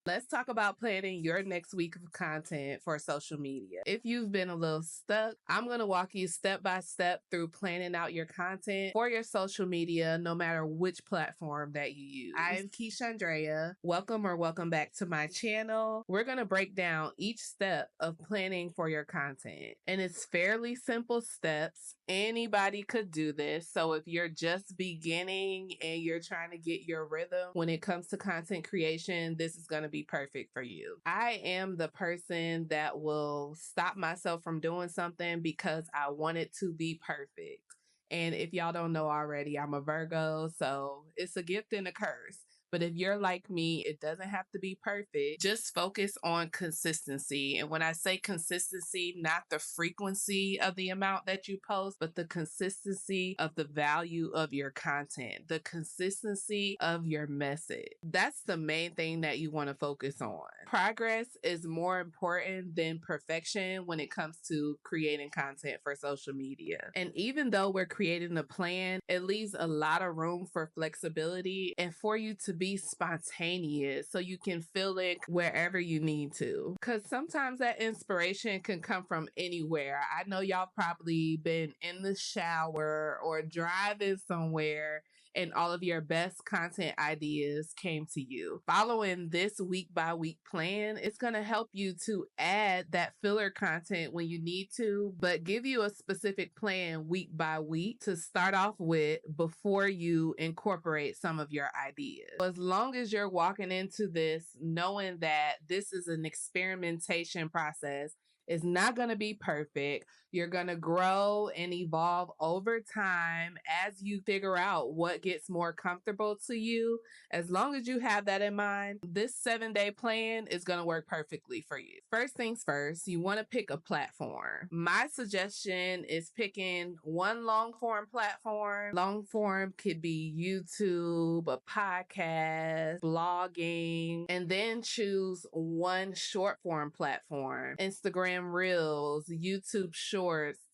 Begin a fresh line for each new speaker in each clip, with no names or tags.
Let's talk about planning your next week of content for social media. If you've been a little stuck, I'm going to walk you step by step through planning out your content for your social media, no matter which platform that you use. I'm KeaShundrea. Welcome back to my channel. We're going to break down each step of planning for your content. And it's fairly simple steps. Anybody could do this. So if you're just beginning and you're trying to get your rhythm when it comes to content creation, this is going to be perfect for you. I am the person that will stop myself from doing something because I want it to be perfect. And if y'all don't know already, I'm a Virgo, so it's a gift and a curse. But if you're like me, it doesn't have to be perfect. Just focus on consistency. And when I say consistency, not the frequency of the amount that you post, but the consistency of the value of your content, the consistency of your message. That's the main thing that you want to focus on. Progress is more important than perfection when it comes to creating content for social media. And even though we're creating a plan, it leaves a lot of room for flexibility and for you to be spontaneous so you can fill it wherever you need to. Because sometimes that inspiration can come from anywhere. I know y'all probably been in the shower or driving somewhere and all of your best content ideas came to you. Following this week by week plan, it's going to help you to add that filler content when you need to, but give you a specific plan week by week to start off with before you incorporate some of your ideas. As long as you're walking into this knowing that this is an experimentation process, it's not going to be perfect. You're going to grow and evolve over time as you figure out what gets more comfortable to you. As long as you have that in mind, this 7-day plan is going to work perfectly for you. First things first, you want to pick a platform. My suggestion is picking one long form platform. Long form could be YouTube, a podcast, blogging, and then choose one short form platform. Instagram Reels, YouTube Shorts,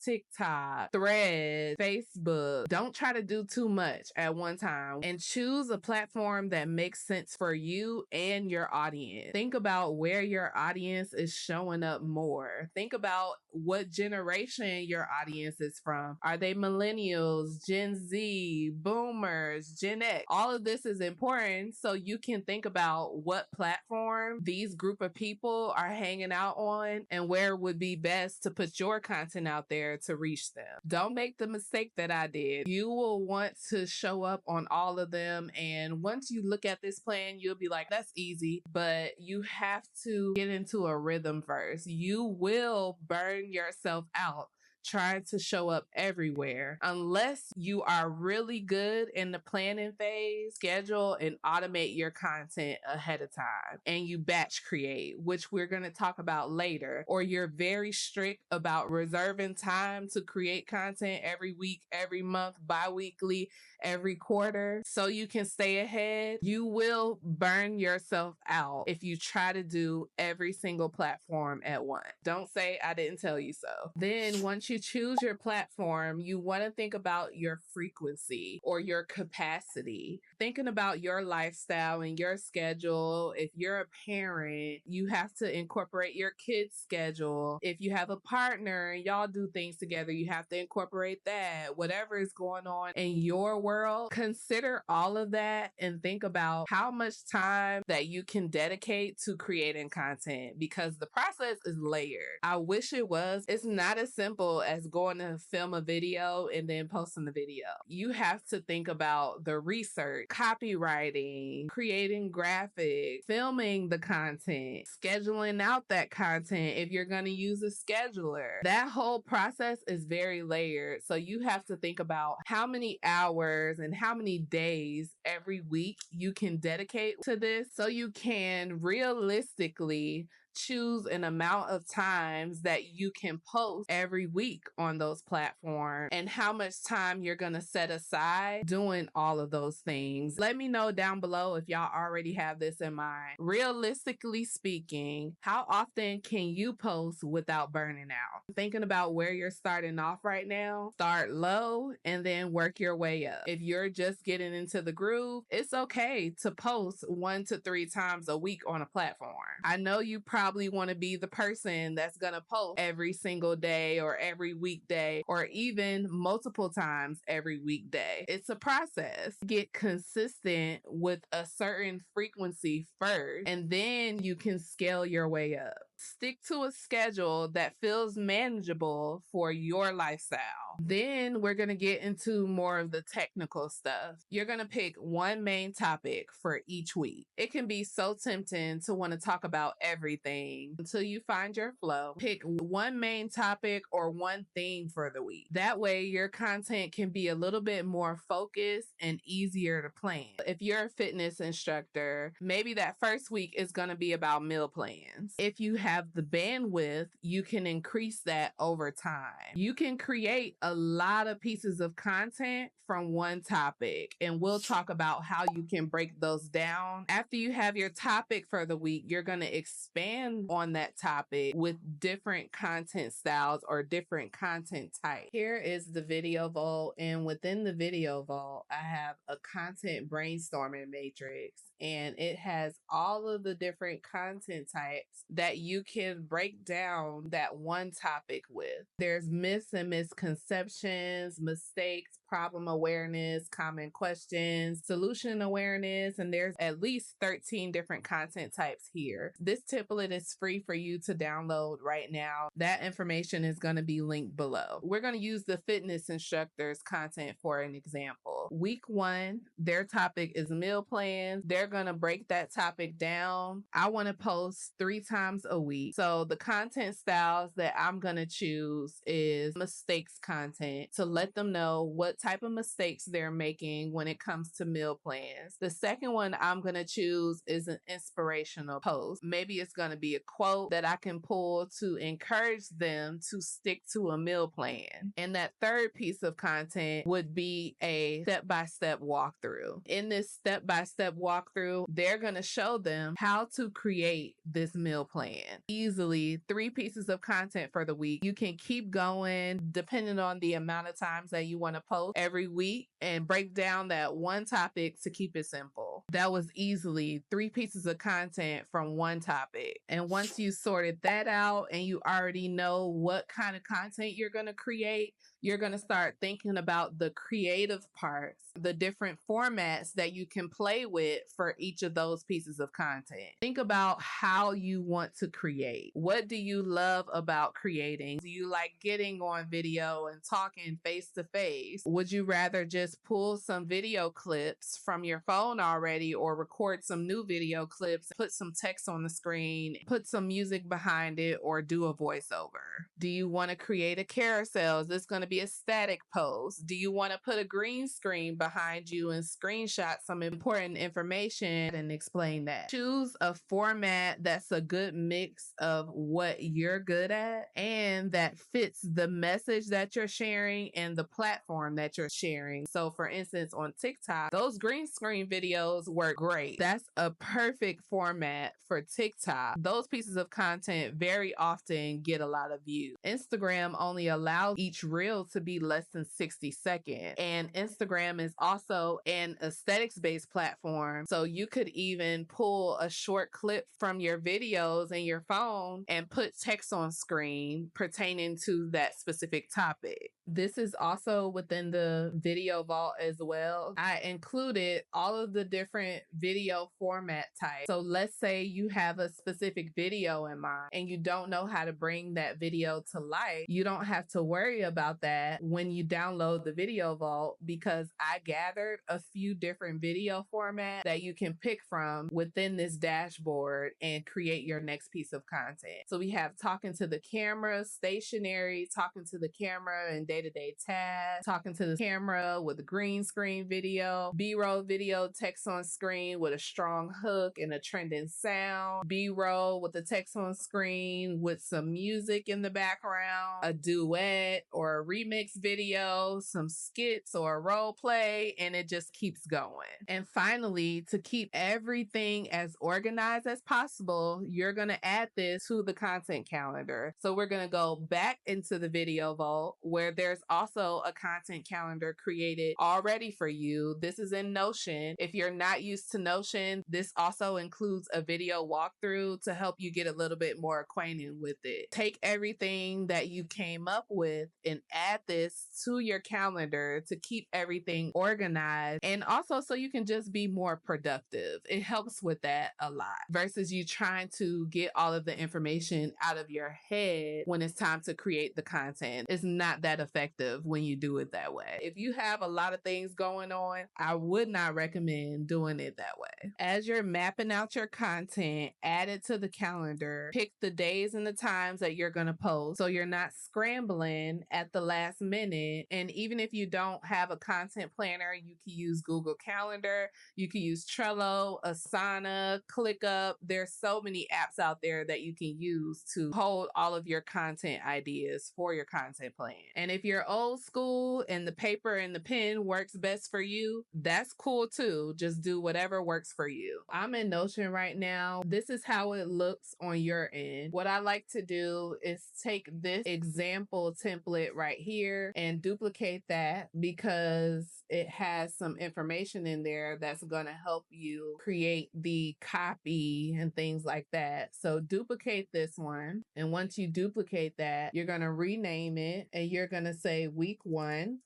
TikTok, Threads, Facebook. Don't try to do too much at one time and choose a platform that makes sense for you and your audience. Think about where your audience is showing up more. Think about what generation your audience is from. Are they millennials, Gen Z, boomers, Gen X? All of this is important so you can think about what platform these group of people are hanging out on and where it would be best to put your content out there to reach them. Don't make the mistake that I did. You will want to show up on all of them, and once you look at this plan, you'll be like, that's easy, but you have to get into a rhythm first. You will burn yourself out trying to show up everywhere. Unless you are really good in the planning phase, schedule and automate your content ahead of time and you batch create, which we're going to talk about later, or you're very strict about reserving time to create content every week, every month, bi-weekly, every quarter, so you can stay ahead. You will burn yourself out if you try to do every single platform at once. Don't say I didn't tell you so. Then once you choose your platform, you want to think about your frequency or your capacity. Thinking about your lifestyle and your schedule. If you're a parent, you have to incorporate your kids' schedule. If you have a partner and y'all do things together, you have to incorporate that. Whatever is going on in your world, consider all of that and think about how much time that you can dedicate to creating content, because the process is layered. I wish it was. It's not as simple as going to film a video and then posting the video. You have to think about the research, copywriting, creating graphics, filming the content, scheduling out that content if you're going to use a scheduler. That whole process is very layered. So you have to think about how many hours and how many days every week you can dedicate to this so you can realistically choose an amount of times that you can post every week on those platforms and how much time you're going to set aside doing all of those things. Let me know down below if y'all already have this in mind. Realistically speaking, how often can you post without burning out? Thinking about where you're starting off right now, start low and then work your way up. If you're just getting into the groove, it's okay to post 1 to 3 times a week on a platform. I know you probably want to be the person that's going to post every single day or every weekday or even multiple times every weekday. It's a process. Get consistent with a certain frequency first, and then you can scale your way up. Stick to a schedule that feels manageable for your lifestyle. Then we're going to get into more of the technical stuff. You're going to pick one main topic for each week. It can be so tempting to want to talk about everything until you find your flow. Pick one main topic or one theme for the week. That way your content can be a little bit more focused and easier to plan. If you're a fitness instructor, maybe that first week is going to be about meal plans. If you have the bandwidth, you can increase that over time. You can create a lot of pieces of content from one topic, and we'll talk about how you can break those down. After you have your topic for the week, you're going to expand on that topic with different content styles or different content types. Here is the video vault, and within the video vault, I have a content brainstorming matrix, and it has all of the different content types that you can break down that one topic with. There's myths and misconceptions, mistakes, problem awareness, common questions, solution awareness, and there's at least 13 different content types here. This template is free for you to download right now. That information is going to be linked below. We're going to use the fitness instructor's content for an example. Week 1, their topic is meal plans. They're going to break that topic down. I want to post 3 times a week. So the content styles that I'm going to choose is mistakes content to let them know what type of mistakes they're making when it comes to meal plans. The second one I'm going to choose is an inspirational post. Maybe it's going to be a quote that I can pull to encourage them to stick to a meal plan. And that third piece of content would be a step-by-step walkthrough. In this step-by-step walkthrough, they're going to show them how to create this meal plan. Easily 3 pieces of content for the week. You can keep going depending on the amount of times that you want to post every week and break down that one topic to keep it simple. That was easily 3 pieces of content from one topic. And once you sorted that out and you already know what kind of content you're going to create, you're going to start thinking about the creative parts, the different formats that you can play with for each of those pieces of content. Think about how you want to create. What do you love about creating? Do you like getting on video and talking face to face? Would you rather just pull some video clips from your phone already or record some new video clips, put some text on the screen, put some music behind it, or do a voiceover? Do you want to create a carousel? Is this going to be a static post? Do you want to put a green screen behind you and screenshot some important information and explain that? Choose a format that's a good mix of what you're good at and that fits the message that you're sharing and the platform that you're sharing. So for instance, on TikTok, those green screen videos work great. That's a perfect format for TikTok. Those pieces of content very often get a lot of views. Instagram only allows each reel to be less than 60 seconds. And Instagram is also an aesthetics-based platform. So you could even pull a short clip from your videos in your phone and put text on screen pertaining to that specific topic. This is also within the video vault as well. I included all of the different video format types. So let's say you have a specific video in mind and you don't know how to bring that video to life. You don't have to worry about that that when you download the Video Vault, because I gathered a few different video formats that you can pick from within this dashboard and create your next piece of content. So we have talking to the camera, stationary, talking to the camera and day-to-day tasks, talking to the camera with a green screen video, B-roll video, text on screen with a strong hook and a trending sound, B-roll with the text on screen with some music in the background, a duet or a remix video, some skits or a role play, and it just keeps going. And finally, to keep everything as organized as possible, you're going to add this to the content calendar. So we're going to go back into the Video Vault where there's also a content calendar created already for you. This is in Notion. If you're not used to Notion, this also includes a video walkthrough to help you get a little bit more acquainted with it. Take everything that you came up with and add this to your calendar to keep everything organized, and also so you can just be more productive. It helps with that a lot versus you trying to get all of the information out of your head when it's time to create the content. It's not that effective when you do it that way. If you have a lot of things going on, I would not recommend doing it that way. As you're mapping out your content, add it to the calendar. Pick the days and the times that you're going to post so you're not scrambling at the last minute. And even if you don't have a content planner, you can use Google Calendar, you can use Trello, Asana, ClickUp. There's so many apps out there that you can use to hold all of your content ideas for your content plan. And if you're old school and the paper and the pen works best for you, that's cool too. Just do whatever works for you. I'm in Notion right now. This is how it looks on your end. What I like to do is take this example template right here and duplicate that because it has some information in there that's going to help you create the copy and things like that. So duplicate this one. And once you duplicate that, you're going to rename it and you're going to say week 1.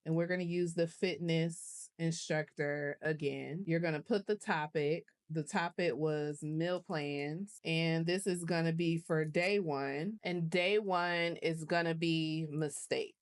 And we're going to use the fitness instructor again. You're going to put the topic. The topic was meal plans. And this is going to be for day 1. And day 1 is going to be mistakes.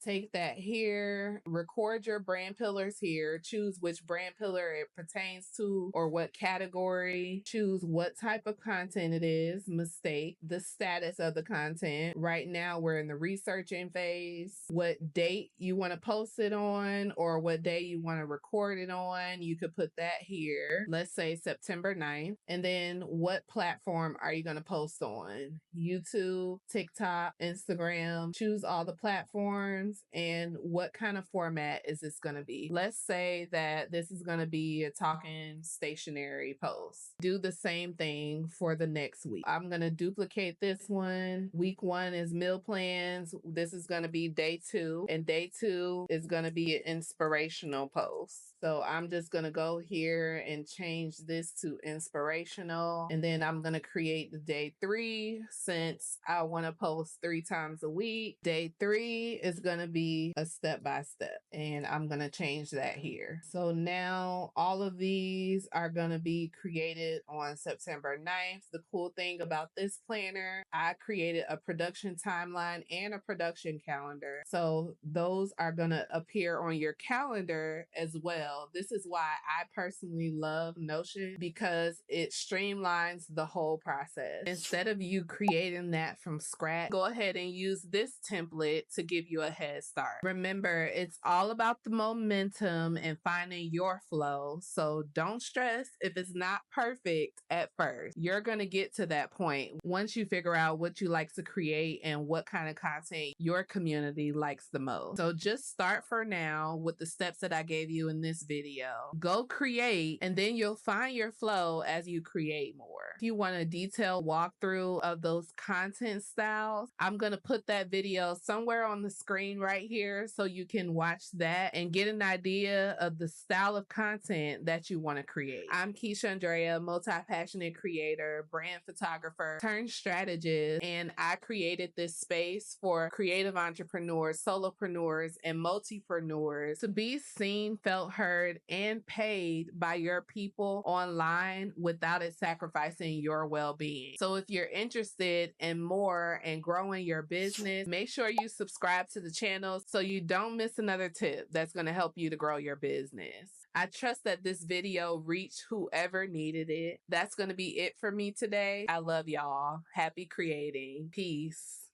Take that here, record your brand pillars here, choose which brand pillar it pertains to or what category, choose what type of content it is, mistake, the status of the content. Right now we're in the researching phase, what date you want to post it on or what day you want to record it on. You could put that here. Let's say September 9th. And then what platform are you going to post on? YouTube, TikTok, Instagram. Choose all the platforms. And what kind of format is this going to be? Let's say that this is going to be a talking stationary post. Do the same thing for the next week. I'm going to duplicate this one. Week 1 is meal plans. This is going to be day 2. And day 2 is going to be an inspirational post. So I'm just going to go here and change this to inspirational. And then I'm going to create the day 3 since I want to post 3 times a week. Day 3 is going to be a step-by-step. And I'm going to change that here. So now all of these are going to be created on September 9th. The cool thing about this planner, I created a production timeline and a production calendar. So those are going to appear on your calendar as well. This is why I personally love Notion because it streamlines the whole process. Instead of you creating that from scratch, go ahead and use this template to give you a head start. Remember, it's all about the momentum and finding your flow. So don't stress if it's not perfect at first. You're going to get to that point once you figure out what you like to create and what kind of content your community likes the most. So just start for now with the steps that I gave you in this video. Go create, and then you'll find your flow as you create more. If you want a detailed walkthrough of those content styles, I'm going to put that video somewhere on the screen right here so you can watch that and get an idea of the style of content that you want to create. I'm KeaShundrea, multi-passionate creator, brand photographer, turned strategist, and I created this space for creative entrepreneurs, solopreneurs, and multipreneurs to be seen, felt, heard, and paid by your people online without it sacrificing in your well-being. So if you're interested in more and growing your business, make sure you subscribe to the channel so you don't miss another tip that's going to help you to grow your business. I trust that this video reached whoever needed it. That's going to be it for me today. I love y'all. Happy creating. Peace.